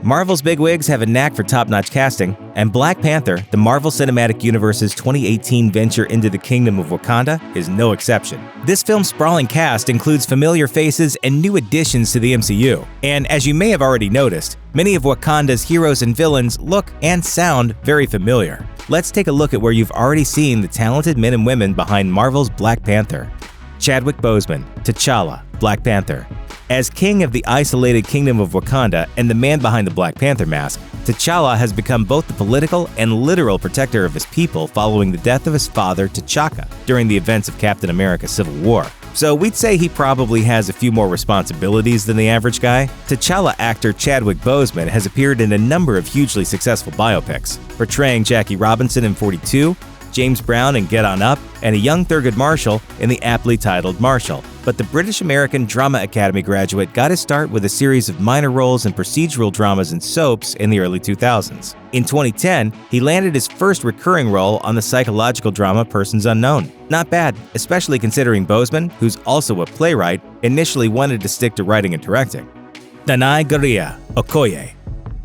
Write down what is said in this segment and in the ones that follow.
Marvel's bigwigs have a knack for top-notch casting, and Black Panther, the Marvel Cinematic Universe's 2018 venture into the Kingdom of Wakanda, is no exception. This film's sprawling cast includes familiar faces and new additions to the MCU. And as you may have already noticed, many of Wakanda's heroes and villains look and sound very familiar. Let's take a look at where you've already seen the talented men and women behind Marvel's Black Panther. Chadwick Boseman, T'Challa, Black Panther. As king of the isolated kingdom of Wakanda and the man behind the Black Panther mask, T'Challa has become both the political and literal protector of his people following the death of his father, T'Chaka, during the events of Captain America's Civil War. So we'd say he probably has a few more responsibilities than the average guy. T'Challa actor Chadwick Boseman has appeared in a number of hugely successful biopics, portraying Jackie Robinson in 42, James Brown in Get On Up, and a young Thurgood Marshall in the aptly titled Marshall. But the British-American Drama Academy graduate got his start with a series of minor roles in procedural dramas and soaps in the early 2000s. In 2010, he landed his first recurring role on the psychological drama Persons Unknown. Not bad, especially considering Boseman, who's also a playwright, initially wanted to stick to writing and directing. Danai Gurira, Okoye.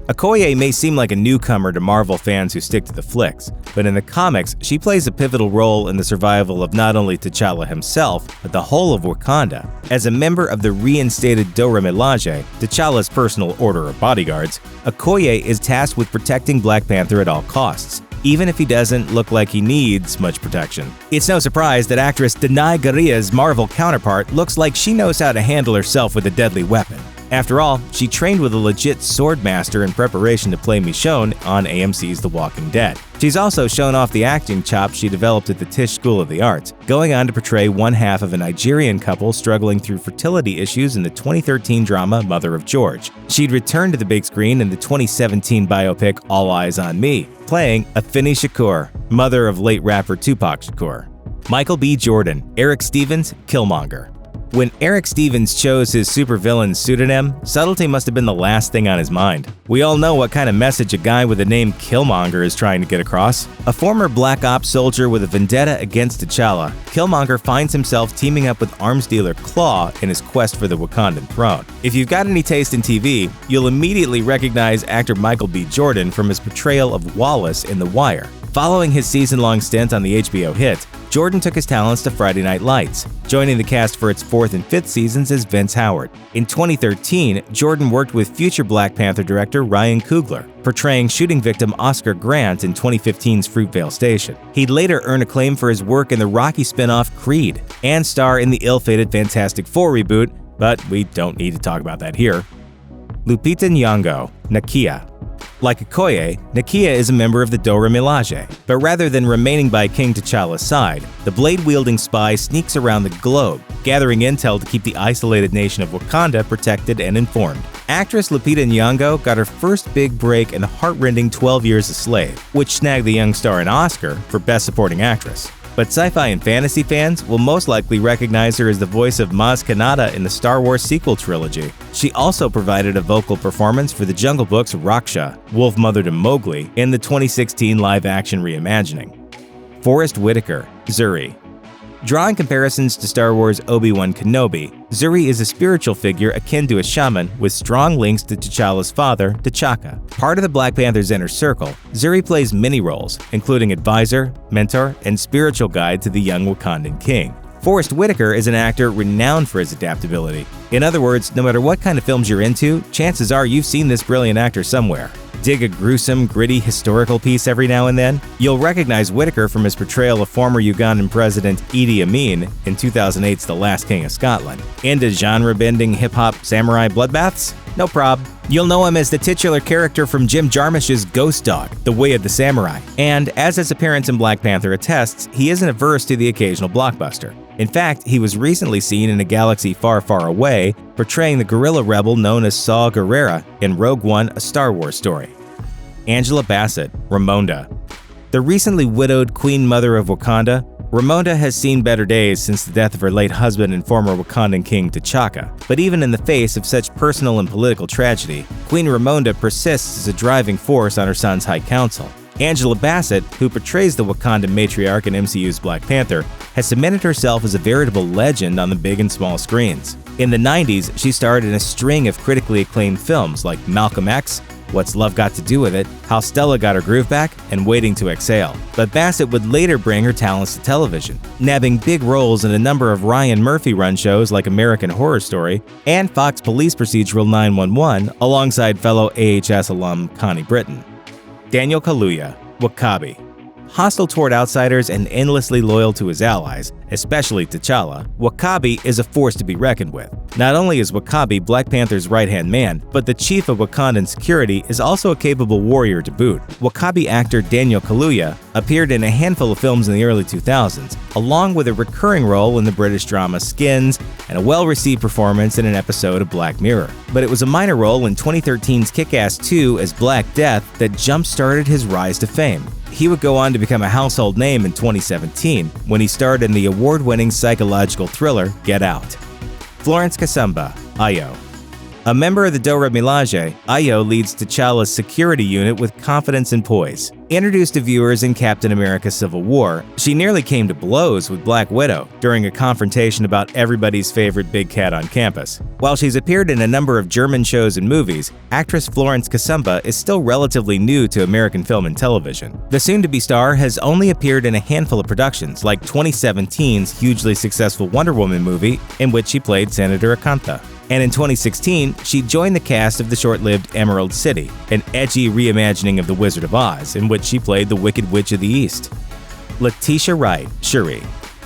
Okoye may seem like a newcomer to Marvel fans who stick to the flicks, but in the comics, she plays a pivotal role in the survival of not only T'Challa himself, but the whole of Wakanda. As a member of the reinstated Dora Milaje, T'Challa's personal order of bodyguards, Okoye is tasked with protecting Black Panther at all costs, even if he doesn't look like he needs much protection. It's no surprise that actress Danai Gurira's Marvel counterpart looks like she knows how to handle herself with a deadly weapon. After all, she trained with a legit sword master in preparation to play Michonne on AMC's The Walking Dead. She's also shown off the acting chops she developed at the Tisch School of the Arts, going on to portray one half of a Nigerian couple struggling through fertility issues in the 2013 drama Mother of George. She'd returned to the big screen in the 2017 biopic All Eyes on Me, playing Afeni Shakur, mother of late rapper Tupac Shakur. Michael B. Jordan, Erik Stevens, Killmonger. When Erik Stevens chose his supervillain pseudonym, subtlety must have been the last thing on his mind. We all know what kind of message a guy with the name Killmonger is trying to get across. A former Black Ops soldier with a vendetta against T'Challa, Killmonger finds himself teaming up with arms dealer Klaue in his quest for the Wakandan throne. If you've got any taste in TV, you'll immediately recognize actor Michael B. Jordan from his portrayal of Wallace in The Wire. Following his season-long stint on the HBO hit, Jordan took his talents to Friday Night Lights, joining the cast for its 4th and 5th seasons as Vince Howard. In 2013, Jordan worked with future Black Panther director Ryan Coogler, portraying shooting victim Oscar Grant in 2015's Fruitvale Station. He'd later earn acclaim for his work in the Rocky spin-off Creed, and star in the ill-fated Fantastic Four reboot, but we don't need to talk about that here. Lupita Nyong'o, Nakia. Like Okoye, Nakia is a member of the Dora Milaje, but rather than remaining by King T'Challa's side, the blade-wielding spy sneaks around the globe, gathering intel to keep the isolated nation of Wakanda protected and informed. Actress Lupita Nyong'o got her first big break in the heart-rending 12 Years a Slave, which snagged the young star an Oscar for Best Supporting Actress. But sci-fi and fantasy fans will most likely recognize her as the voice of Maz Kanata in the Star Wars sequel trilogy. She also provided a vocal performance for the Jungle Book's Raksha, wolf mother to Mowgli, in the 2016 live-action reimagining. Forrest Whitaker, Zuri. Drawing comparisons to Star Wars' Obi-Wan Kenobi, Zuri is a spiritual figure akin to a shaman with strong links to T'Challa's father, T'Chaka. Part of the Black Panther's inner circle, Zuri plays many roles, including advisor, mentor, and spiritual guide to the young Wakandan king. Forrest Whitaker is an actor renowned for his adaptability. In other words, no matter what kind of films you're into, chances are you've seen this brilliant actor somewhere. Dig a gruesome, gritty historical piece every now and then? You'll recognize Whitaker from his portrayal of former Ugandan President Idi Amin in 2008's The Last King of Scotland. Into genre-bending hip-hop samurai bloodbaths? No prob. You'll know him as the titular character from Jim Jarmusch's Ghost Dog, The Way of the Samurai. And as his appearance in Black Panther attests, he isn't averse to the occasional blockbuster. In fact, he was recently seen in A Galaxy Far, Far Away, portraying the guerrilla rebel known as Saw Gurira in Rogue One: A Star Wars Story. Angela Bassett, Ramonda. The recently widowed Queen Mother of Wakanda, Ramonda has seen better days since the death of her late husband and former Wakandan king T'Chaka. But even in the face of such personal and political tragedy, Queen Ramonda persists as a driving force on her son's High Council. Angela Bassett, who portrays the Wakandan matriarch in MCU's Black Panther, has cemented herself as a veritable legend on the big and small screens. In the 90s, she starred in a string of critically acclaimed films like Malcolm X, What's Love Got to Do with It, How Stella Got Her Groove Back, and Waiting to Exhale. But Bassett would later bring her talents to television, nabbing big roles in a number of Ryan Murphy-run shows like American Horror Story and Fox Police Procedural 911 alongside fellow AHS alum Connie Britton. Daniel Kaluuya, W'Kabi. Hostile toward outsiders and endlessly loyal to his allies, especially T'Challa, W'Kabi is a force to be reckoned with. Not only is W'Kabi Black Panther's right-hand man, but the chief of Wakandan security is also a capable warrior to boot. W'Kabi actor Daniel Kaluuya appeared in a handful of films in the early 2000s, along with a recurring role in the British drama Skins and a well-received performance in an episode of Black Mirror. But it was a minor role in 2013's Kick-Ass 2 as Black Death that jump-started his rise to fame. He would go on to become a household name in 2017 when he starred in the award-winning psychological thriller Get Out. Florence Kasumba, Ayo. A member of the Dora Milaje, Ayo leads T'Challa's security unit with confidence and poise. Introduced to viewers in Captain America: Civil War, she nearly came to blows with Black Widow during a confrontation about everybody's favorite big cat on campus. While she's appeared in a number of German shows and movies, actress Florence Kasumba is still relatively new to American film and television. The soon-to-be star has only appeared in a handful of productions, like 2017's hugely successful Wonder Woman movie, in which she played Senator Akantha. And in 2016, she joined the cast of the short-lived Emerald City, an edgy reimagining of The Wizard of Oz, in which she played the Wicked Witch of the East. Letitia Wright, Shuri.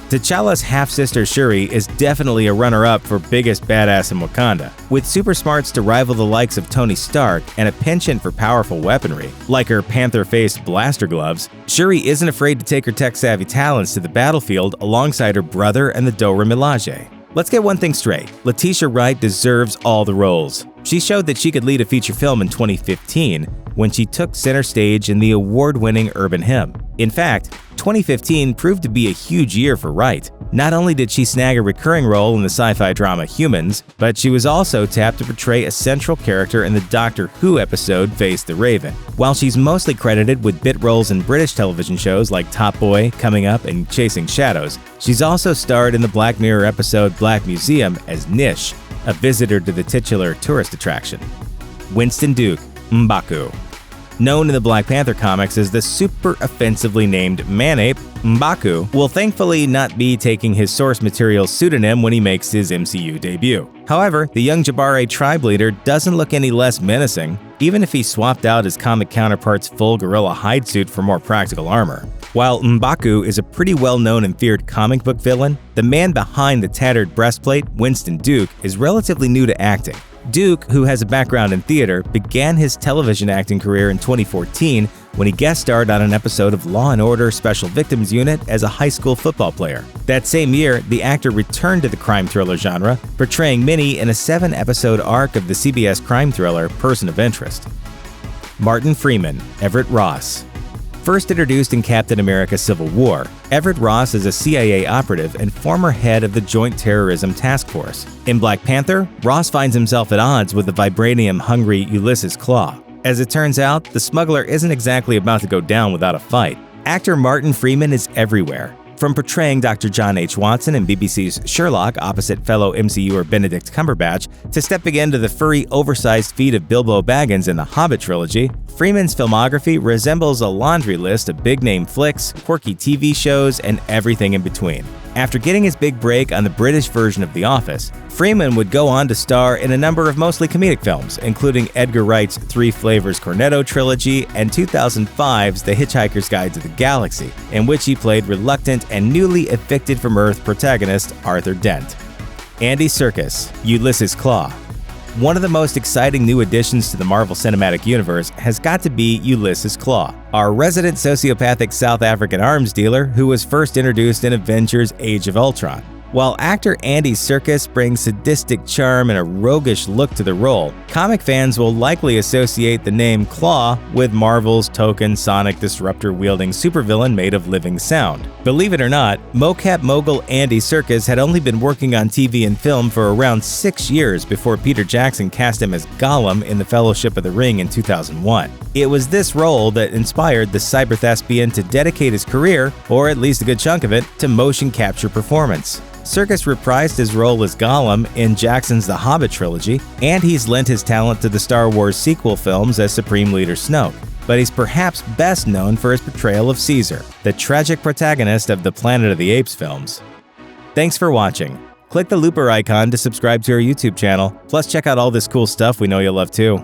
T'Challa's half-sister Shuri is definitely a runner-up for biggest badass in Wakanda. With super smarts to rival the likes of Tony Stark and a penchant for powerful weaponry, like her panther-faced blaster gloves, Shuri isn't afraid to take her tech-savvy talents to the battlefield alongside her brother and the Dora Milaje. Let's get one thing straight, Letitia Wright deserves all the roles. She showed that she could lead a feature film in 2015 when she took center stage in the award-winning Urban Hymn. In fact, 2015 proved to be a huge year for Wright. Not only did she snag a recurring role in the sci-fi drama Humans, but she was also tapped to portray a central character in the Doctor Who episode Face the Raven. While she's mostly credited with bit roles in British television shows like Top Boy, Coming Up, and Chasing Shadows, she's also starred in the Black Mirror episode Black Museum as Nish, a visitor to the titular tourist attraction. Winston Duke, M'Baku. Known in the Black Panther comics as the super offensively named Man-Ape, M'Baku will thankfully not be taking his source material pseudonym when he makes his MCU debut. However, the young Jabari tribe leader doesn't look any less menacing, even if he swapped out his comic counterpart's full gorilla hide suit for more practical armor. While M'Baku is a pretty well-known and feared comic book villain, the man behind the tattered breastplate, Winston Duke, is relatively new to acting. Duke, who has a background in theater, began his television acting career in 2014 when he guest starred on an episode of Law & Order Special Victims Unit as a high school football player. That same year, the actor returned to the crime thriller genre, portraying Minnie in a 7-episode arc of the CBS crime thriller Person of Interest. Martin Freeman, Everett Ross. First introduced in Captain America: Civil War, Everett Ross is a CIA operative and former head of the Joint Terrorism Task Force. In Black Panther, Ross finds himself at odds with the vibranium-hungry Ulysses Klaue. As it turns out, the smuggler isn't exactly about to go down without a fight. Actor Martin Freeman is everywhere. From portraying Dr. John H. Watson in BBC's Sherlock opposite fellow MCUer Benedict Cumberbatch, to stepping into the furry, oversized feet of Bilbo Baggins in the Hobbit trilogy, Freeman's filmography resembles a laundry list of big-name flicks, quirky TV shows, and everything in between. After getting his big break on the British version of The Office, Freeman would go on to star in a number of mostly comedic films, including Edgar Wright's Three Flavors Cornetto trilogy and 2005's The Hitchhiker's Guide to the Galaxy, in which he played reluctant and newly evicted from Earth protagonist Arthur Dent. Andy Serkis, Ulysses Klaue. One of the most exciting new additions to the Marvel Cinematic Universe has got to be Ulysses Klaue, our resident sociopathic South African arms dealer who was first introduced in Avengers: Age of Ultron. While actor Andy Serkis brings sadistic charm and a roguish look to the role, comic fans will likely associate the name Klaue with Marvel's token sonic disruptor-wielding supervillain made of living sound. Believe it or not, mocap mogul Andy Serkis had only been working on TV and film for around 6 years before Peter Jackson cast him as Gollum in The Fellowship of the Ring in 2001. It was this role that inspired the cyber-thespian to dedicate his career, or at least a good chunk of it, to motion capture performance. Serkis reprised his role as Gollum in Jackson's The Hobbit trilogy, and he's lent his talent to the Star Wars sequel films as Supreme Leader Snoke. But he's perhaps best known for his portrayal of Caesar, the tragic protagonist of the Planet of the Apes films. Thanks for watching. Click the looper icon to subscribe to our YouTube channel, plus check out all this cool stuff we know you'll love too.